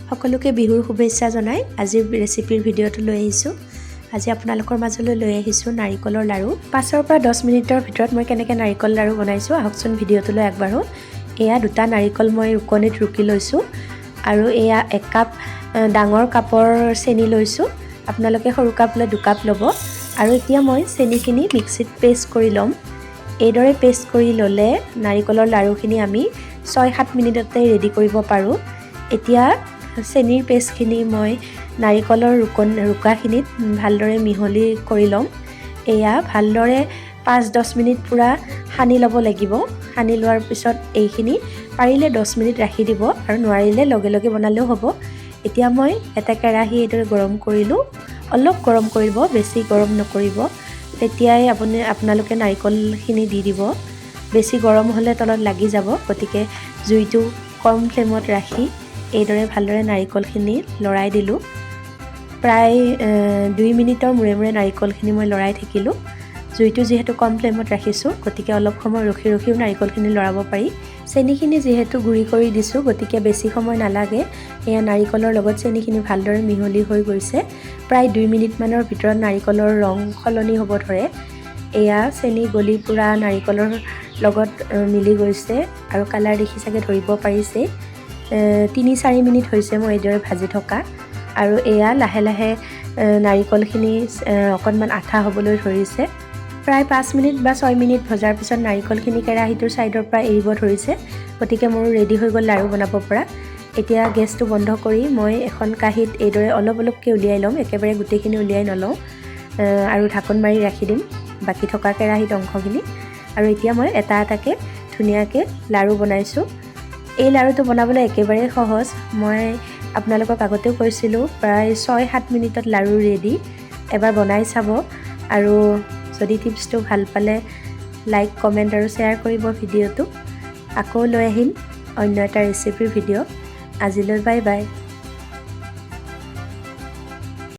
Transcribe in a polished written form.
সকলোকে বিহুৰ শুভেচ্ছা জনাই আজিৰ ৰেচিপিৰ ভিডিঅ'টো লৈ আহিছোঁ। আজি আপোনালোকৰ মাজলৈ লৈ আহিছোঁ নাৰিকলৰ লাড়ু। 5 পৰা 10 মিনিটৰ ভিতৰত মই কেনেকৈ নাৰিকল লাড়ু বনাইছোঁ আহকচোন ভিডিঅ'টোলৈ আগবাঢ়ো। এয়া দুটা নাৰিকল মই ৰুকনিত ৰুকি লৈছোঁ আৰু এয়া 1 কাপ ডাঙৰ কাপৰ চেনি লৈছোঁ। আপোনালোকে সৰু কাপ লৈ 2 কাপ ল'ব আৰু এতিয়া মই চেনিখিনি মিক্সিত পেষ্ট কৰি ল'ম। এইদৰে পেষ্ট কৰি ল'লে নাৰিকলৰ লাড়ুখিনি আমি 6-7 মিনিটতে ৰেডি কৰিব পাৰোঁ। এতিয়া চেনিৰ পেষ্টখিনি মই নাৰিকলৰ ৰুকাখিনিত ভালদৰে মিহলি কৰি ল'ম। এয়া ভালদৰে 5-10 মিনিট পুৰা সানি ল'ব লাগিব। সানি লোৱাৰ পিছত এইখিনি পাৰিলে 10 মিনিট ৰাখি দিব আৰু নোৱাৰিলে লগে লগে বনালেও হ'ব। এতিয়া মই এটা কেৰাহী এইদৰে গৰম কৰিলোঁ। অলপ গৰম কৰিব, বেছি গৰম নকৰিব। তেতিয়াই আপোনালোকে নাৰিকলখিনি দি দিব। বেছি গৰম হ'লে তলত লাগি যাব, গতিকে জুইটো কম ফ্লেমত ৰাখি এইদৰে ভালদৰে নাৰিকলখিনি লৰাই দিলোঁ। প্ৰায় 2 মিনিটৰ মূৰে মূৰে নাৰিকলখিনি মই লৰাই থাকিলোঁ। জুইটো যিহেতু কম ফ্লেমত ৰাখিছোঁ, গতিকে অলপ সময় ৰখিও নাৰিকলখিনি লৰাব পাৰি। চেনিখিনি যিহেতু গুড়ি কৰি দিছোঁ, গতিকে বেছি সময় নালাগে। এয়া নাৰিকলৰ লগত চেনিখিনি ভালদৰে মিহলি হৈ গৈছে। প্ৰায় 2 মিনিটমানৰ ভিতৰত নাৰিকলৰ ৰং সলনি হ'ব ধৰে। এয়া চেনি গলি পুৰা নাৰিকলৰ লগত মিলি গৈছে আৰু কালাৰ দেখি চাগে ধৰিব পাৰিছে। 3-4 মিনিট হৈছে মই এইদৰে ভাজি থকা আৰু এয়া লাহে লাহে নাৰিকলখিনি অকণমান আঠা হ'বলৈ ধৰিছে। প্ৰায় 5 মিনিট বা 6 মিনিট ভজাৰ পিছত নাৰিকলখিনি কেৰাহীটোৰ ছাইডৰ পৰা এৰিব ধৰিছে, গতিকে মোৰ ৰেডি হৈ গ'ল লাড়ু বনাব পৰা। এতিয়া গেছটো বন্ধ কৰি মই এখন কাঁহীত এইদৰে অলপ অলপকৈ উলিয়াই ল'ম, একেবাৰে গোটেইখিনি উলিয়াই নলওঁ আৰু ঢাকোন মাৰি ৰাখি দিম বাকী থকা কেৰাহীত অংশখিনি। আৰু এতিয়া মই এটা এটাকৈ ধুনীয়াকৈ লাড়ু বনাইছোঁ। এই লাড়ুটো বনাবলৈ একেবাৰে সহজ। মই আপোনালোকক আগতেও কৈছিলোঁ প্ৰায় 6-7 মিনিটত লাড়ু ৰেডি। এবাৰ বনাই চাব আৰু যদি টিপছটো ভাল পালে লাইক, কমেণ্ট আৰু শ্বেয়াৰ কৰিব ভিডিঅ'টো। আকৌ লৈ আহিম অন্য এটা ৰেচিপিৰ ভিডিঅ'। আজিলৈ বাই বাই।